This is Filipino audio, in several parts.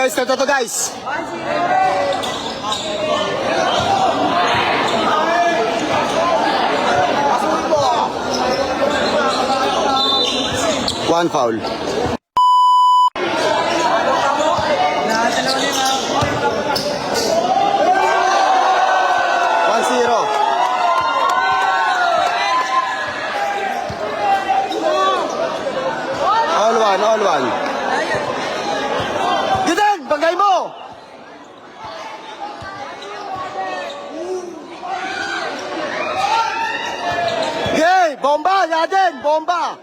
guys, ito guys. One foul. 1-0. All one. Giden, bagay mo. Yay, bomba, Yaden, bomba.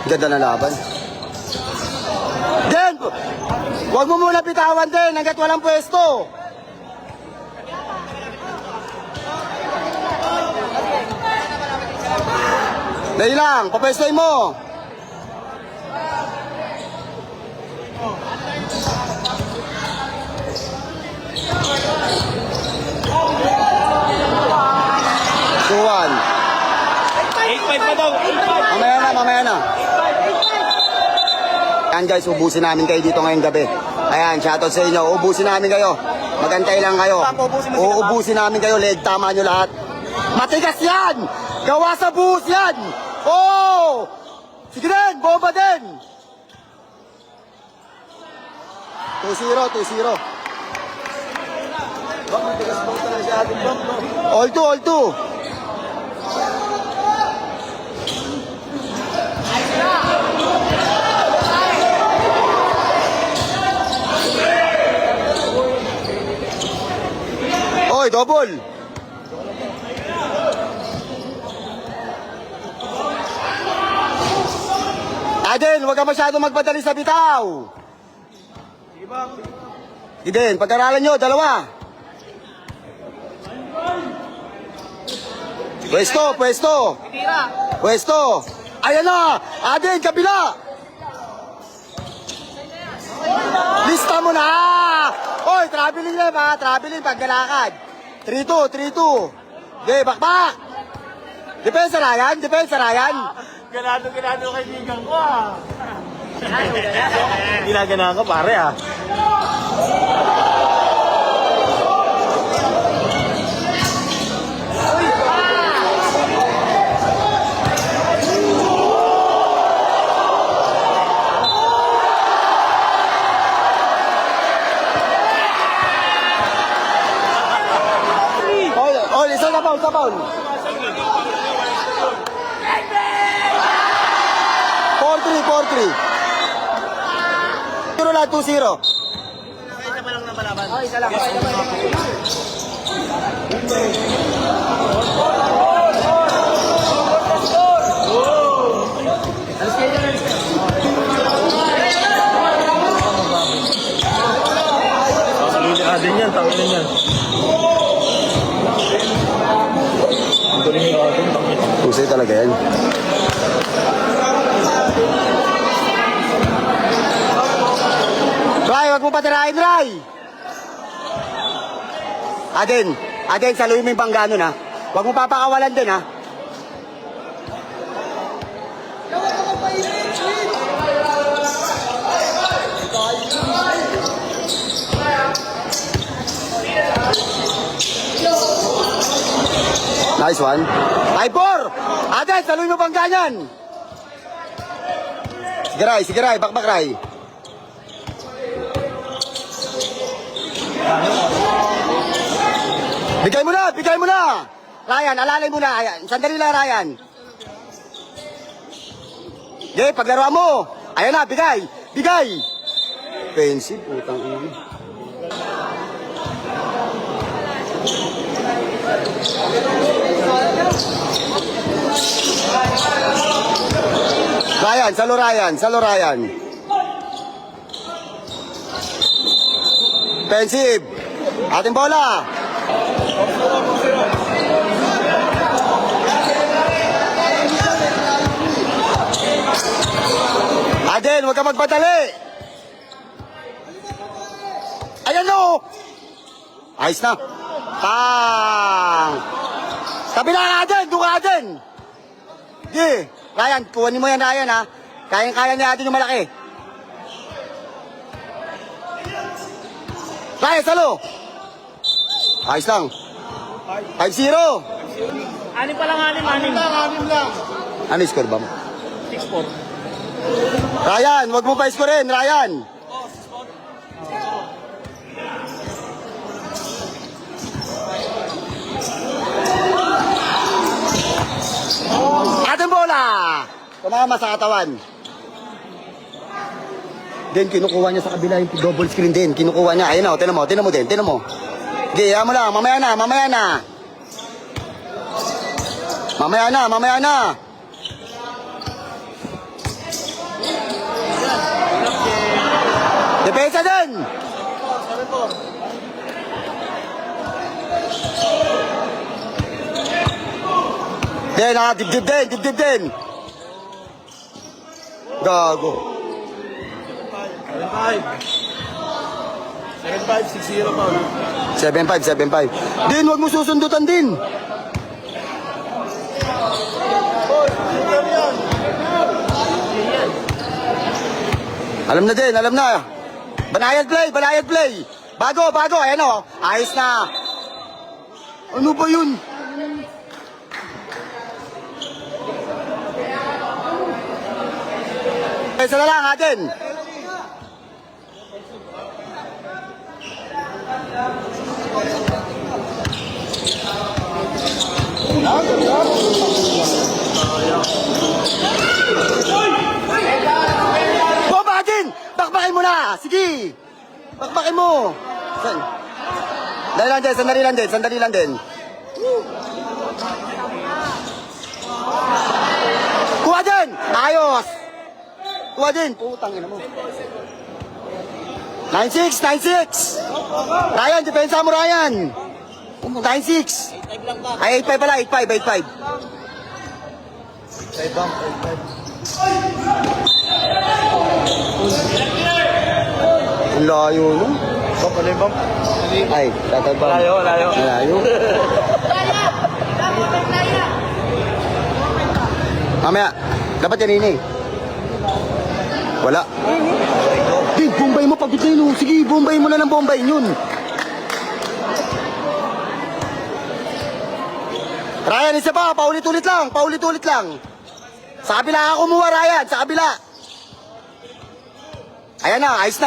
Ganda na laban. Den, huwag mo muna bitawan din hanggat walang pwesto. Dali lang, papwestoy mo. Tuwan. 8-5 pa daw. 8-5. Mamaya na. Ayan guys, ubusin namin kayo dito ngayong gabi. Ayan, shoutout sa inyo. Ubusin namin kayo. Magantay lang kayo. Uubusin namin kayo. Leg, tama nyo lahat. Matigas yan! Gawa sa buhos yan! Oh! Sige din, bomba din! 2-0. Bak, matigas mo talaga si ating bak, no? All two. Oy, double! Aden, huwag ka masyado magpadali sa bitaw. Aden, pag-aralan nyo, dalawa. Pwesto. Ayan na, Aden, kabila. Lista mo na. Oy, traveling lang ha, paggalakad. 3-2. Okay, bakbak. Depensa Ryan. Ganado kaibigan ko ah. Ginagana ko pare ah. Isa na Paul. 4-3. 2-0. Isa pa lang na malaban. Oh, isa lang. Aden yan, tangin yan. Pusay talaga yan. Ray, wag mo patirahin, Ray! Aden, saluhin mo yung bangga nun, ha? Wag mo papakawalan din, ha? Nice one. 5-4! Aden, saluhin mo bangga niyan! Sige, Ray, bakbak, Ray. Bigay mo na! Ryan, alalay mo na. Ayan, sandali lang, Ryan. Okay, paglaruan mo. Ayan na, bigay. Offensive, putang ina. Ryan, salo Ryan. Offensive. Ating bola. Aden, huwag ka magpadali. Ayan o. Ayos na. Pang. Kabila ka Aden, doon ka Aden. Sige. Ryan, kuhanin mo yan, Ryan, ha? Kayang-kaya ni atin yung malaki. Ryan, salo! Ayos lang. 5-0. Anim pa lang, anim lang. Ano yung score ba mo? 6-4. Ryan, wag mo pa iskorin, Ryan. Ating bola! Tumama sa katawan. Then, kinukuha niya sa kabila yung double screen din. Kinukuha niya. Ayun o, tinan mo din, tinan mo. Okay, mo lang. Mamaya na. Mamaya na. Depensa din! Then, dibdib din. Gago. 7-5, 6-0 pa. 7-5. Din, wag mo susundutan din. Alam na. Banayad play. Bago, ayan o. Ayos na. Ano ba yun? Isa na lang atin. Bomba din! Bakbakin mo na! Sige! Bakbakin mo! Sandali lang din. Kuha din! Ayos! Kuha din! Putang ina mo. 9-6! Ryan, depensa mo, Ryan! 9-6! Ay, 8-5 pala, 8-5. Ang layo, no? Ay, tatagba. Layo. Mamaya, dapat yan eh. Wala. Di, bombay mo pagod na yun. Sige, bombay mo na ng bombay yun. Ryan, isa pa. Paulit-ulit lang. Sa kabila ka kumuha, Ryan. Sa kabila. Ayan na, ayos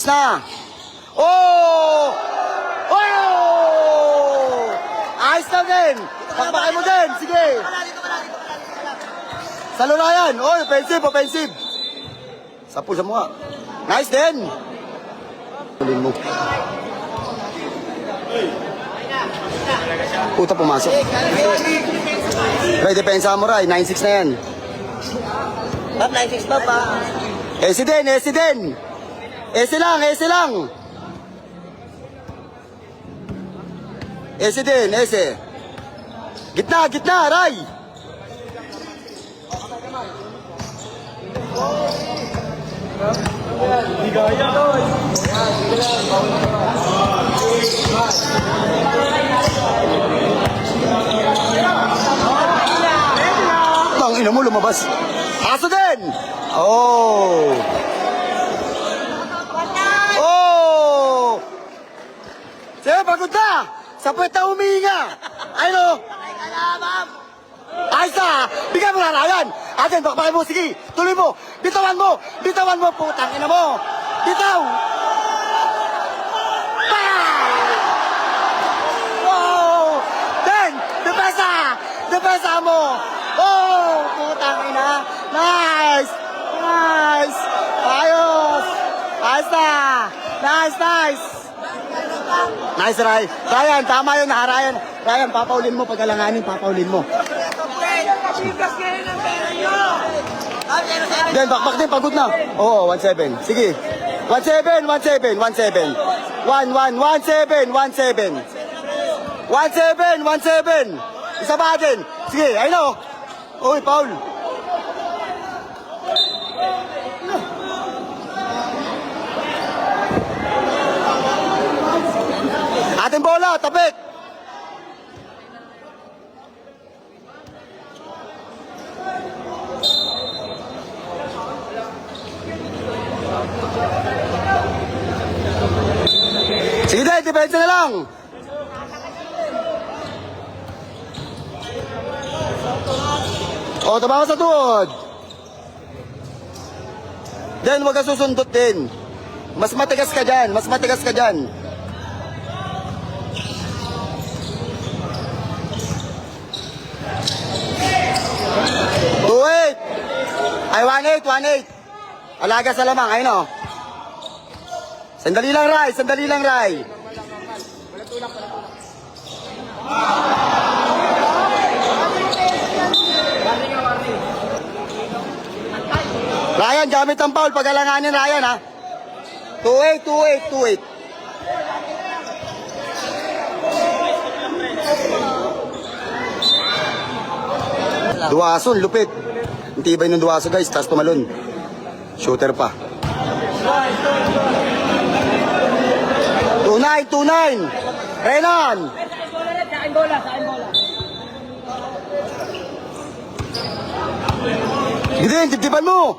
na. Oh! Ayos na din. Pakpakin mo din. Sige. Salo Ryan. Oh, offensive. Sapo sa mukha. Nice din. Ulin mo. Puta, pumasok. Ray, depensa mo, Ray. 9-6 na yan. Bab, 9-6 ba pa? Ese din. Ese lang. Ese din. Gitna, Ray. Tang ina mo, lumabas. Aso din. Oh. Sige, pagod na. Sa puwet na humihinga. Ayun o. Ayos na. Bigyan mo na, Ryan. Atin, bakbakin mo. Sige, tuloy mo. Bitawan mo. Putang ina mo. Bitaw. Wow. Den, depensa mo. Oh, putang ina. Nice. Ayos na. Nice, Ryan, tama yun, ha, Ryan, papaulin mo, pag-alanganin, mo. Then, bakbak din, pagod na. Oo, 1-7. Sige. 1-7. 1-7. Isa pa din. Sige, ayun o. Uy, Paul. Ating bola, tapik. depensa na lang. O, tumama sa tuhod. Then, huwag ka susundot din. Mas matigas ka dyan, mas matigas ka dyan. Ay, 1-8. Alaga sa lamang, ayun o. Sandali lang, Ray. Sandali lang, Ray. Ryan, gamit ang foul. Pag-alanganin, Ryan, ha. 2-8. Duwason, lupit. Ang tibay ng duwaso, guys. Tapos tumalon. Shooter pa. 2-9. Renan. Gidin, dibdiban mo.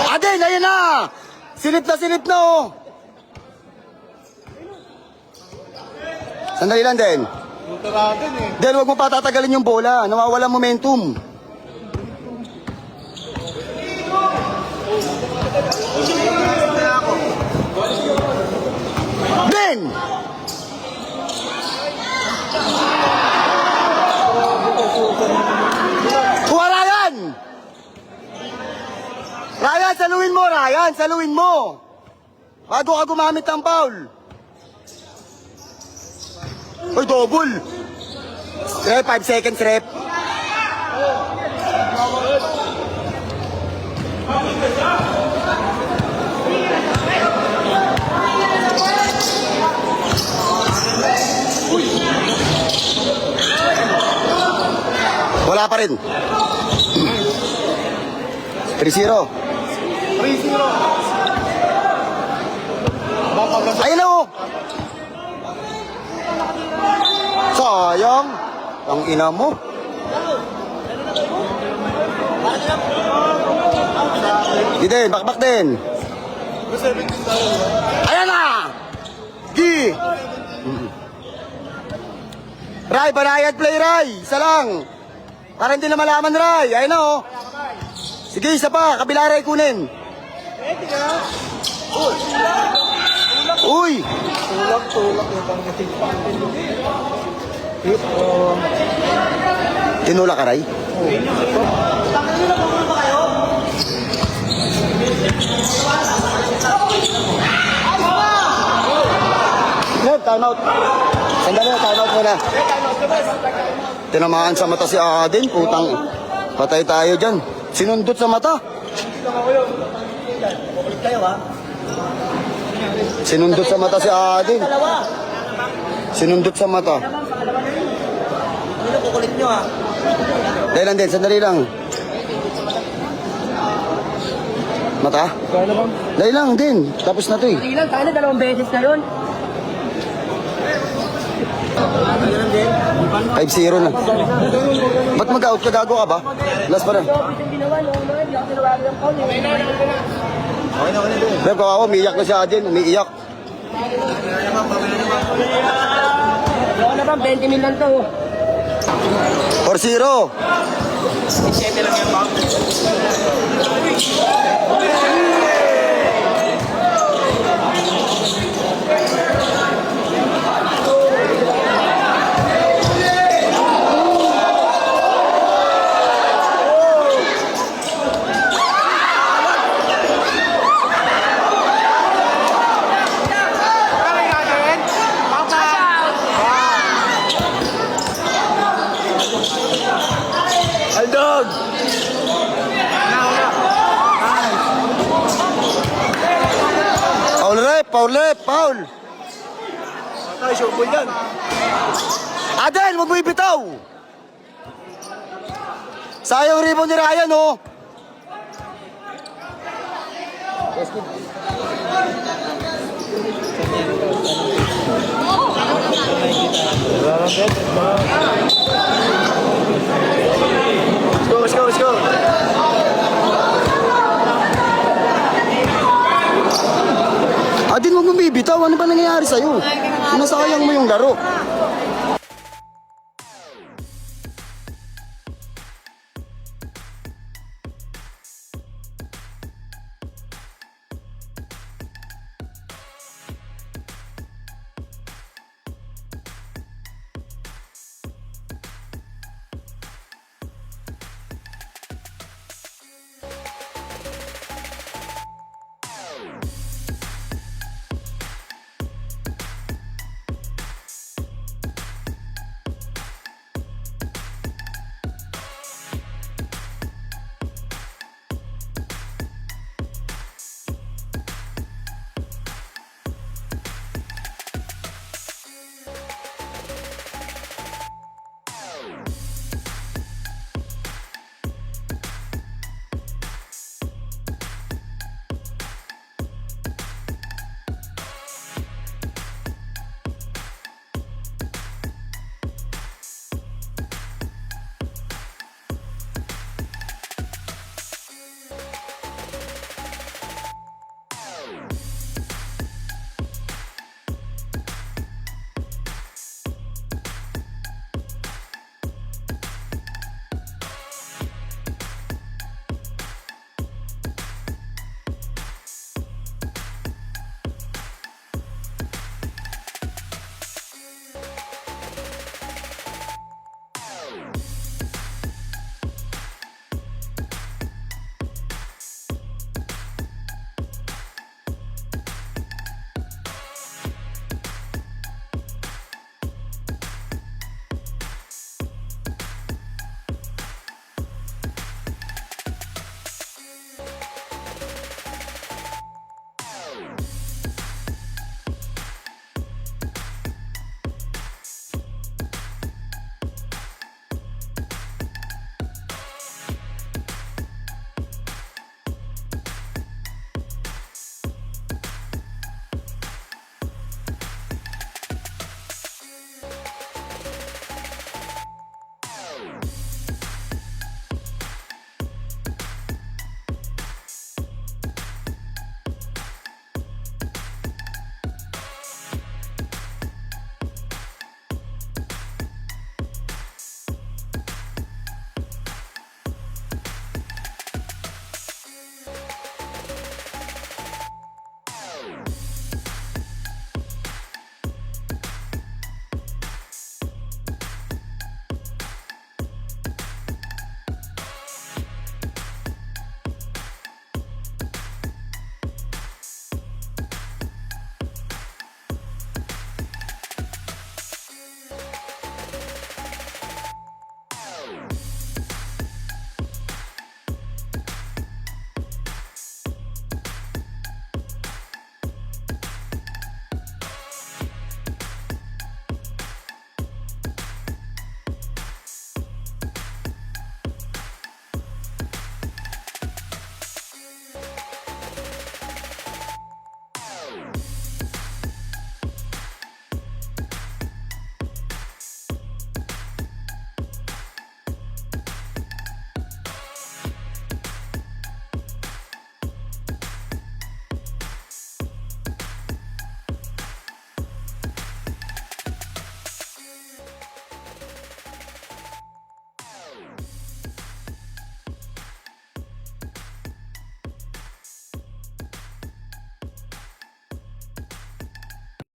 Adin, ayun na. Silip na, oh. Sandali lang din. Dahil huwag mo pa tatagalin yung bola. Nawawala momentum. Ben! Kuha Ryan! Ryan, saluin mo! Bago ka gumamit ng foul. Uy, double! Rep, 5 seconds, rep. Wala pa rin. 3-0. Ayun na, oh. Sayang. Ang ina mo. Di din, bakbak din. Ayan na! Gi! Ray, banayad play, Ray. Isa lang. Para hindi na malaman, Ray. Ayun na, oh. Sige, isa pa. Kabila, Ray, kunin. Uy! Tulak yung pangkating pangkating. Tinulak ka, Ray? Time out. Sandali, time out muna. Tinamaan sa mata si Aden. Putang. Patay tayo dyan. Sinundot sa mata. Sinundot sa mata si Aden. Sinundot sa mata. Ano kukulit nyo, ha? Dahil lang din, sandali lang. Mata? Dahil lang din. Tapos na to eh. Sige lang, tayo na 2 beses na yun. 5-0 na. Ba't mag-out ka? Gago ka ba? Last pa na. Beb, ako, umiiyak na si Aden. Umiiyak. Ano na ba? 20 mil lang to. 4-0. 7 lang yan, Bob. Aldog! Paul. Patay, showboy yan. Adel, wag mo ibitaw. Sayang rebound ni Ryan, oh. Let's go. Adin, huwag mo bibitaw. Ano ba nangyayari sa'yo? Sinasayang mo yung laro.